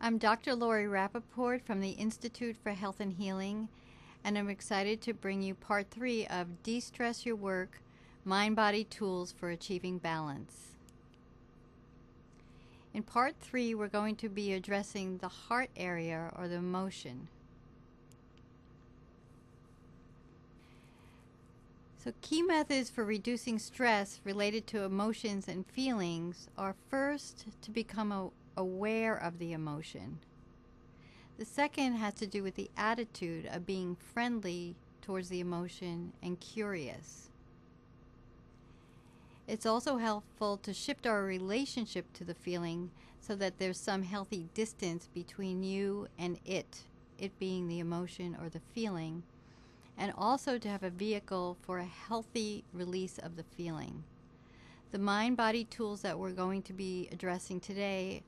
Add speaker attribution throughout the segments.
Speaker 1: I'm Dr. Laury Rappaport from the Institute for Health and Healing, and I'm excited to bring you part 3 of De-Stress Your Work, Mind-Body Tools for Achieving Balance. In part 3, we're going to be addressing the heart area or the emotion. So key methods for reducing stress related to emotions and feelings are first to become aware of the emotion. The second has to do with the attitude of being friendly towards the emotion and curious. It's also helpful to shift our relationship to the feeling so that there's some healthy distance between you and it being the emotion or the feeling, and also to have a vehicle for a healthy release of the feeling. The mind-body tools that we're going to be addressing today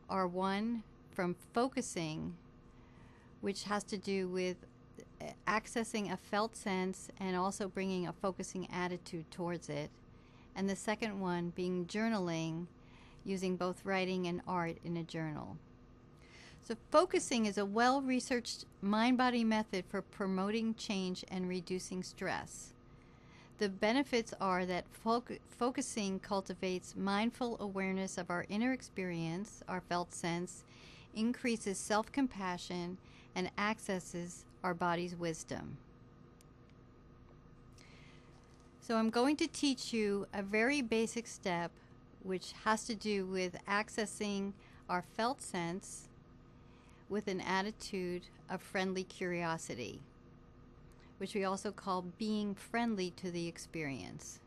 Speaker 1: are one from focusing, which has to do with accessing a felt sense and also bringing a focusing attitude towards it. And the second one being journaling, using both writing and art in a journal. So focusing is a well-researched mind-body method for promoting change and reducing stress. The benefits are that focusing cultivates mindful awareness of our inner experience, our felt sense, increases self-compassion, and accesses our body's wisdom. So I'm going to teach you a very basic step which has to do with accessing our felt sense with an attitude of friendly curiosity, which we also call being friendly to the experience.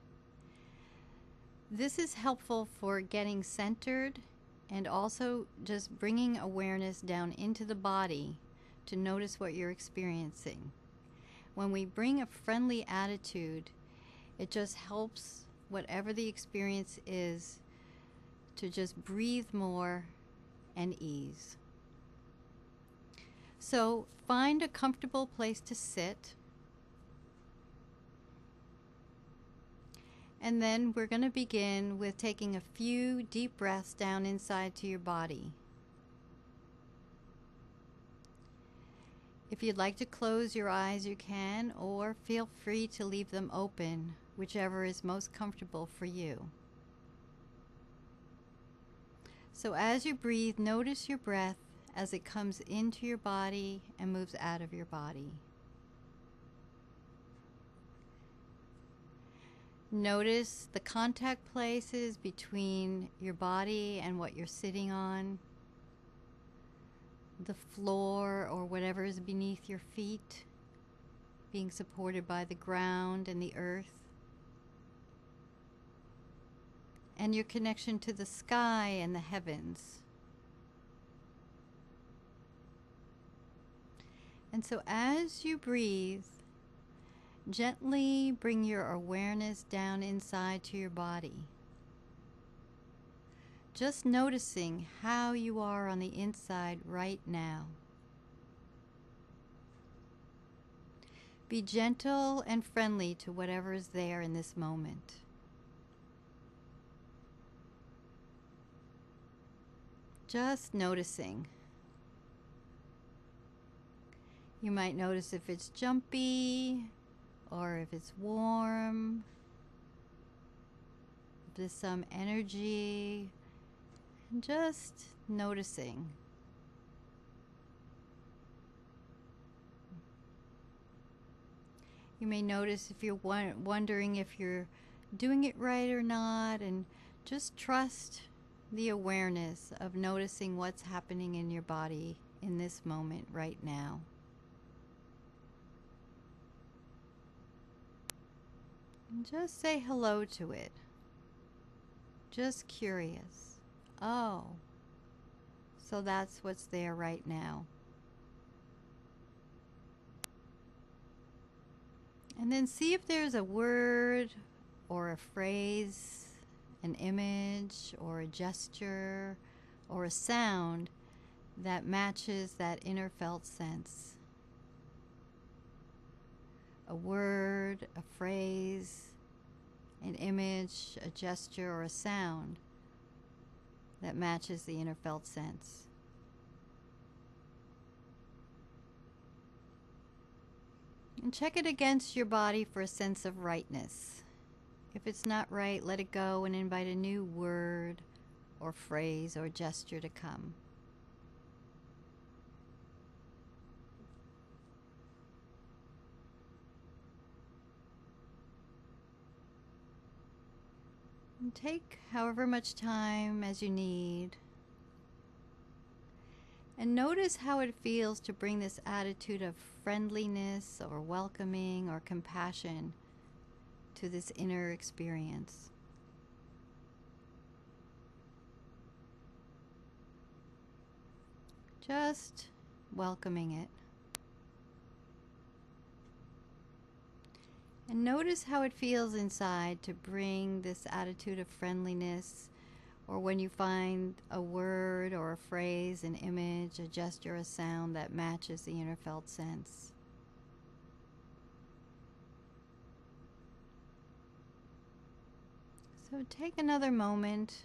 Speaker 1: This is helpful for getting centered and also just bringing awareness down into the body to notice what you're experiencing. When we bring a friendly attitude, it just helps whatever the experience is to just breathe more and ease. So find a comfortable place to sit. And then we're going to begin with taking a few deep breaths down inside to your body. If you'd like to close your eyes, you can, or feel free to leave them open, whichever is most comfortable for you. So as you breathe, notice your breath as it comes into your body and moves out of your body. Notice the contact places between your body and what you're sitting on, the floor or whatever is beneath your feet, being supported by the ground and the earth, and your connection to the sky and the heavens. And so as you breathe, gently bring your awareness down inside to your body. Just noticing how you are on the inside right now. Be gentle and friendly to whatever is there in this moment. Just noticing. You might notice if it's jumpy or if it's warm, if there's some energy, and just noticing. You may notice if you're wondering if you're doing it right or not, and just trust the awareness of noticing what's happening in your body in this moment right now. And just say hello to it. Just curious. Oh, so that's what's there right now. And then see if there's a word or a phrase, an image or a gesture or a sound that matches that inner felt sense. A word, a phrase, an image, a gesture, or a sound that matches the inner felt sense. And check it against your body for a sense of rightness. If it's not right, let it go and invite a new word or phrase or gesture to come. And take however much time as you need. And notice how it feels to bring this attitude of friendliness or welcoming or compassion to this inner experience. Just welcoming it. And notice how it feels inside to bring this attitude of friendliness, or when you find a word or a phrase, an image, a gesture, a sound that matches the inner felt sense. So take another moment,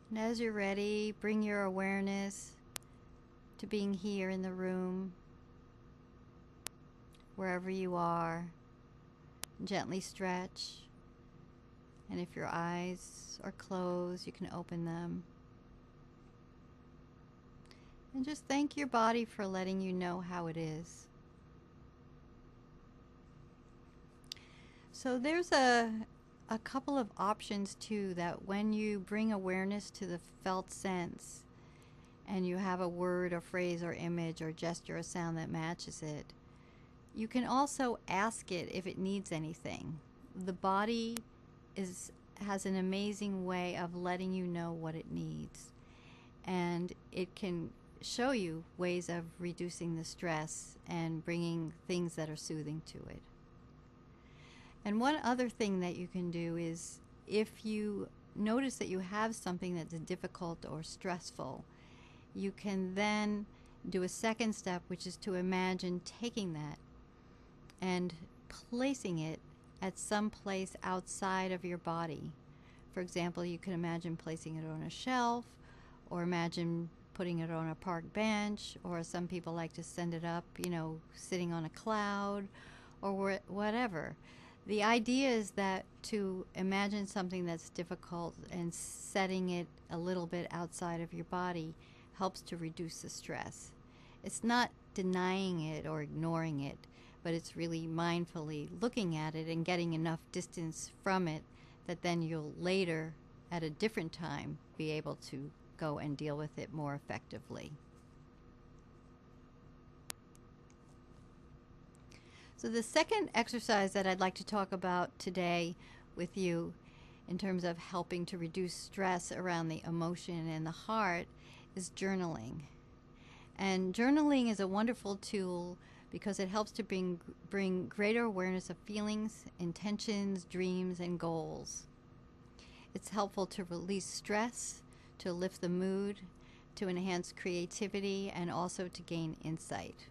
Speaker 1: and as you're ready, bring your awareness to being here in the room, wherever you are. Gently stretch, and if your eyes are closed, you can open them. And just thank your body for letting you know how it is. So there's a couple of options too, that when you bring awareness to the felt sense and you have a word or phrase or image or gesture or sound that matches it, you can also ask it if it needs anything. The body has an amazing way of letting you know what it needs, and it can show you ways of reducing the stress and bringing things that are soothing to it. And one other thing that you can do is, if you notice that you have something that's difficult or stressful, you can then do a second step, which is to imagine taking that and placing it at some place outside of your body. For example, you can imagine placing it on a shelf, or imagine putting it on a park bench, or some people like to send it up, sitting on a cloud, or whatever. The idea is that to imagine something that's difficult and setting it a little bit outside of your body helps to reduce the stress. It's not denying it or ignoring it, but it's really mindfully looking at it and getting enough distance from it that then you'll later, at a different time, be able to go and deal with it more effectively. So the second exercise that I'd like to talk about today with you in terms of helping to reduce stress around the emotion and the heart is journaling. And journaling is a wonderful tool because it helps to bring greater awareness of feelings, intentions, dreams, and goals. It's helpful to release stress, to lift the mood, to enhance creativity, and also to gain insight.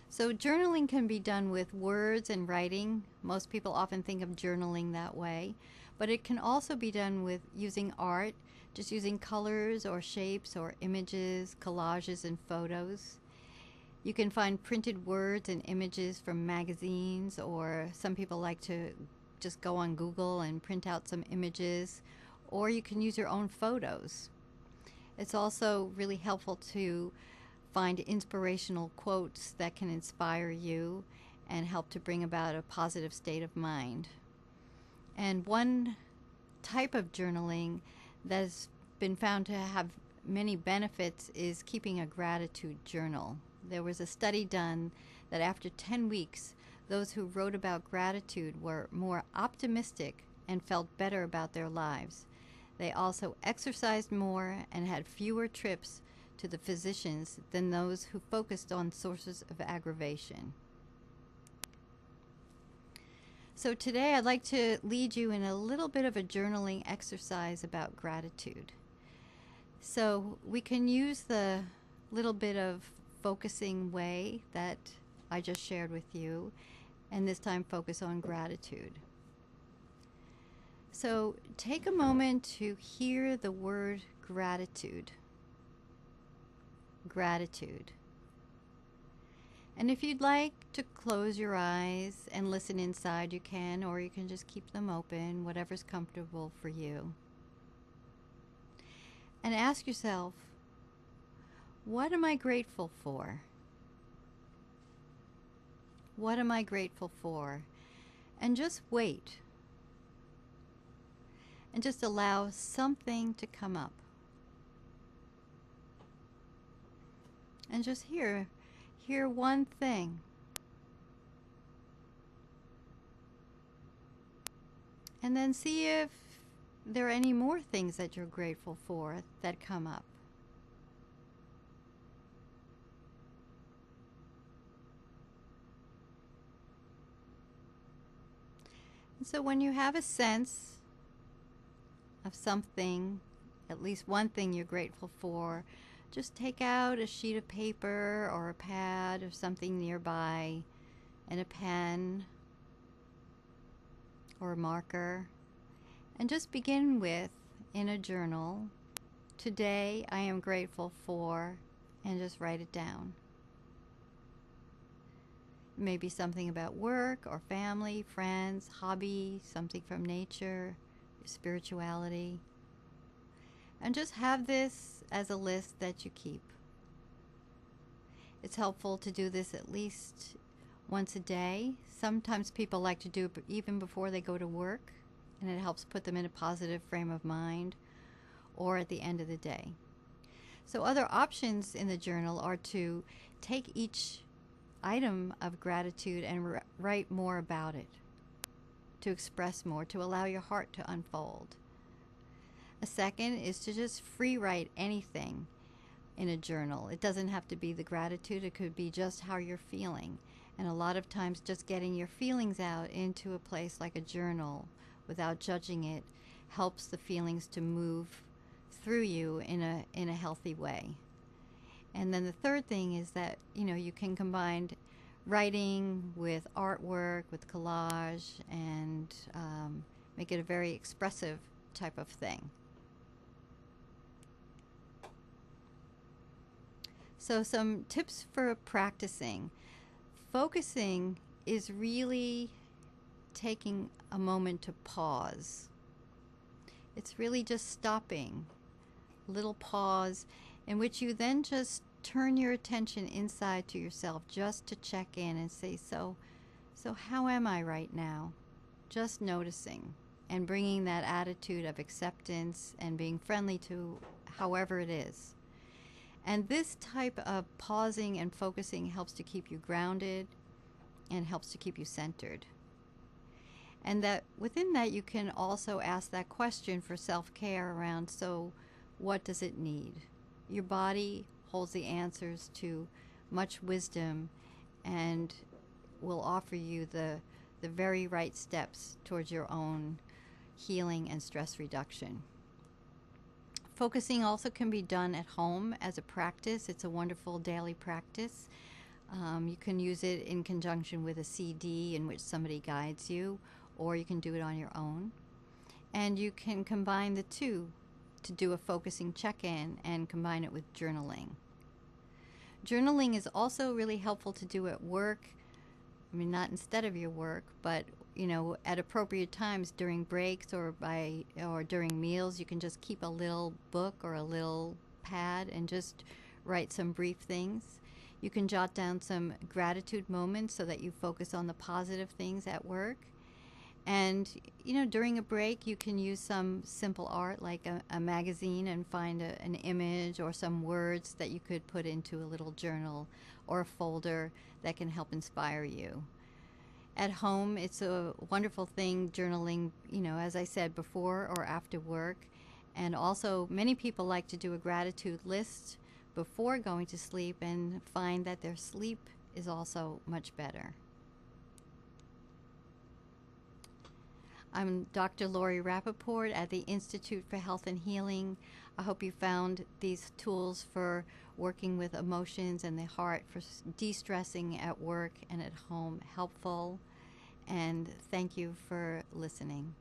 Speaker 1: So journaling can be done with words and writing. Most people often think of journaling that way, but it can also be done with using art, just using colors or shapes or images, collages, and photos. You can find printed words and images from magazines, or some people like to just go on Google and print out some images, or you can use your own photos. It's also really helpful to find inspirational quotes that can inspire you and help to bring about a positive state of mind. And one type of journaling that's been found to have many benefits is keeping a gratitude journal. There was a study done that after 10 weeks, those who wrote about gratitude were more optimistic and felt better about their lives. They also exercised more and had fewer trips to the physicians than those who focused on sources of aggravation. So today I'd like to lead you in a little bit of a journaling exercise about gratitude. So we can use the little bit of focusing way that I just shared with you, and this time focus on gratitude. So take a moment to hear the word gratitude. gratitude. And if you'd like to close your eyes and listen inside, you can, or you can just keep them open, whatever's comfortable for you. And ask yourself, what am I grateful for? What am I grateful for? And just wait. And just allow something to come up. And just hear one thing. And then see if there are any more things that you're grateful for that come up. And so when you have a sense of something, at least one thing you're grateful for, just take out a sheet of paper or a pad or something nearby and a pen or a marker, and just begin with, in a journal, today I am grateful for, and just write it down. Maybe something about work or family, friends, hobby, something from nature, spirituality. And just have this as a list that you keep. It's helpful to do this at least once a day. Sometimes people like to do it even before they go to work, and it helps put them in a positive frame of mind, or at the end of the day. So other options in the journal are to take each item of gratitude and write more about it, to express more, to allow your heart to unfold. A second is to just free write anything in a journal. It doesn't have to be the gratitude, it could be just how you're feeling. And a lot of times just getting your feelings out into a place like a journal without judging it helps the feelings to move through you in a healthy way. And then the third thing is that, you can combine writing with artwork, with collage, and make it a very expressive type of thing. So some tips for practicing. Focusing is really taking a moment to pause. It's really just stopping, a little pause, in which you then just turn your attention inside to yourself just to check in and say, so how am I right now? Just noticing and bringing that attitude of acceptance and being friendly to however it is. And this type of pausing and focusing helps to keep you grounded and helps to keep you centered. And that within that you can also ask that question for self-care around, so what does it need? Your body holds the answers to much wisdom and will offer you the very right steps towards your own healing and stress reduction. Focusing also can be done at home as a practice. It's a wonderful daily practice. You can use it in conjunction with a CD in which somebody guides you, or you can do it on your own. And you can combine the two to do a focusing check-in and combine it with journaling. Journaling is also really helpful to do at work. I mean, not instead of your work, but at appropriate times during breaks or during meals. You can just keep a little book or a little pad and just write some brief things. You can jot down some gratitude moments so that you focus on the positive things at work. And during a break you can use some simple art like a magazine and find an image or some words that you could put into a little journal or a folder that can help inspire you. At home, it's a wonderful thing, journaling, as I said, before or after work. And also, many people like to do a gratitude list before going to sleep and find that their sleep is also much better. I'm Dr. Laury Rappaport at the Institute for Health and Healing. I hope you found these tools for working with emotions and the heart for de-stressing at work and at home helpful. And thank you for listening.